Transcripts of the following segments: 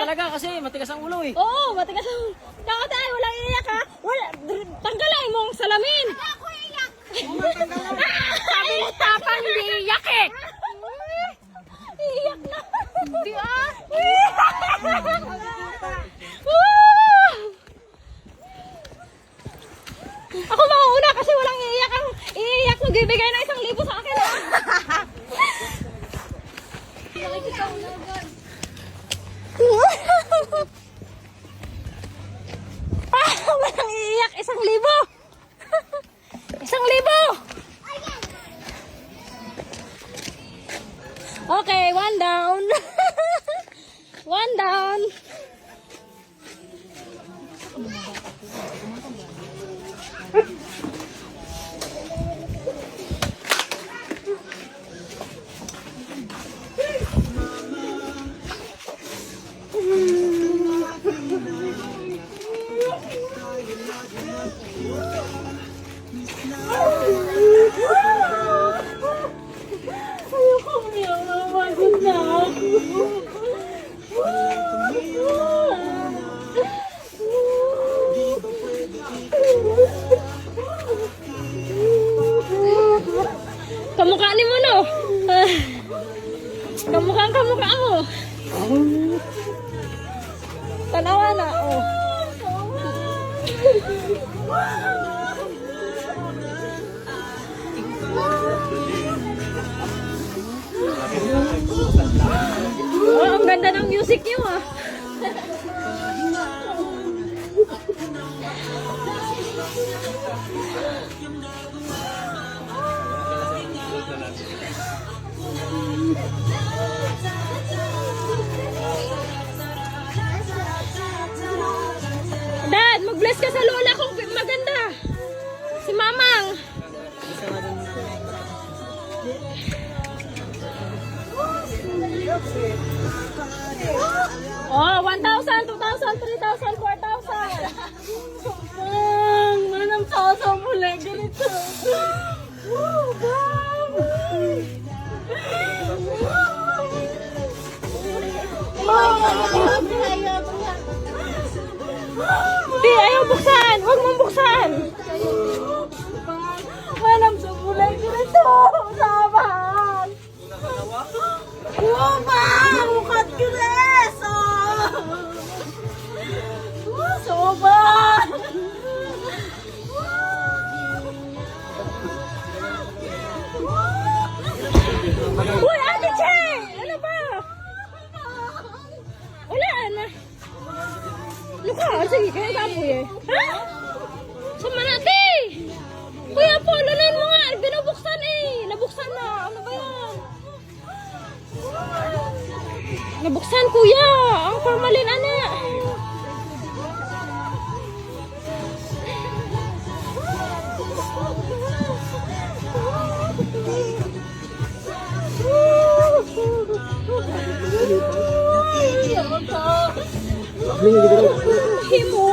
talaga kasi matigas ang ulo eh. Oo, matigas ang... Dapat ay, walang iiyak ha. Wala, tanggalay mong salamin. Ako iiyak. Sabi mo tapang, hindi iiyak eh. Iiyak na. Hindi ah. Ako mauuna kasi walang iiyak ang iiyak. Magbibigay na 1,000 sa akin ha. Walang iiyak, 1,000. 1,000. Okay, 1 down. 1 down. Ayoko umiyak, napagod na ako. Kamukha ni mo no? Kamukha mo. Tanawa na, oh. Oh, ang ganda ng music niyo ah. Dad, mag-bless ka sa lola kung maganda. Si Mamang. Oh, 1,000, 2,000, 3,000, 4,000. Manang paso mo lang ganito. Di, ayaw buksan. Huwag mong buksan. Manang sa mulay ganito. Sabahan. Sobang! Mukat kires! Sobang! Uy, Ate Che! Ano ba? Wala na. Ano ka? Sige, kaya gaboy eh. Ha? Sama natin! Kuya po, lalain mo nga. Binubuksan eh. Nabuksan na. Ano ba yan? Nabuksan kuya, ang formalin anak. Himo.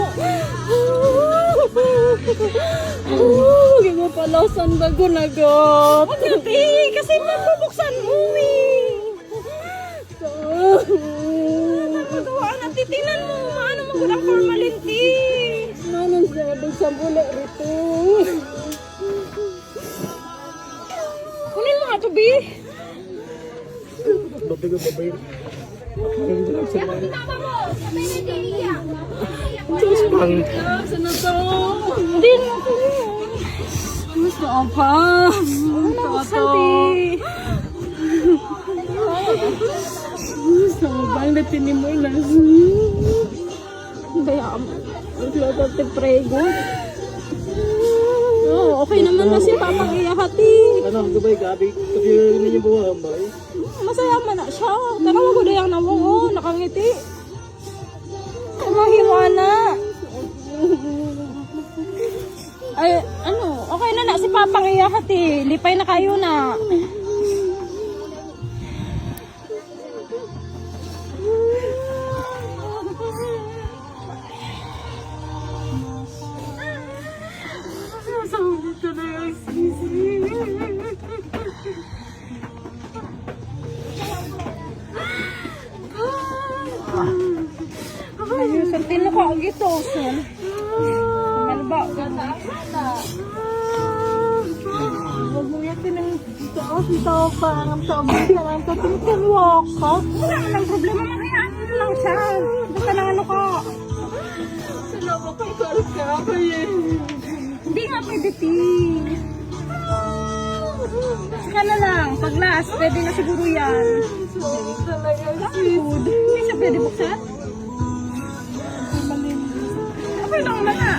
Ginapalasan bago nagot. Kasi mabubuksan mo eh. Nakakawaan at titinan mo. Maano mo ko ng formalin tea. Manong sabi sa bula rito. Kunin mo nga ito, B. Babay. Tama mo. Sabay na diya. Ang Sana to. Hindi mo ko. Gusto apa. Ano to? Sabang na tinimulan. Kaya magluto ti prego. Oh, okay naman na si Papa Iyahati. ano, gabay gabi. Kapag ninyo buwang ba? Masaya man na siya. Tanawa ko dayang na mo. Oh, nakangiti. Mahiwana. Ay, ano, okay na na si Papa Iyahati. Lipay na kayo na. Dito na yung sisi. ang gitoson. Malba. Huwag mo yakin ng taas. Ito pa. Ang tabi ka lang. Tatingin ka. Wala nang problema. Makayaan mo lang siya. Basta lang ano ka. Salamat kang karat ka kayo. Hindi nga pwede, Ti. Saka na lang. Pag last, pwede na siguro yan. Sorry talaga. Food. Hindi siya pwede buksan? Okay lang na nga.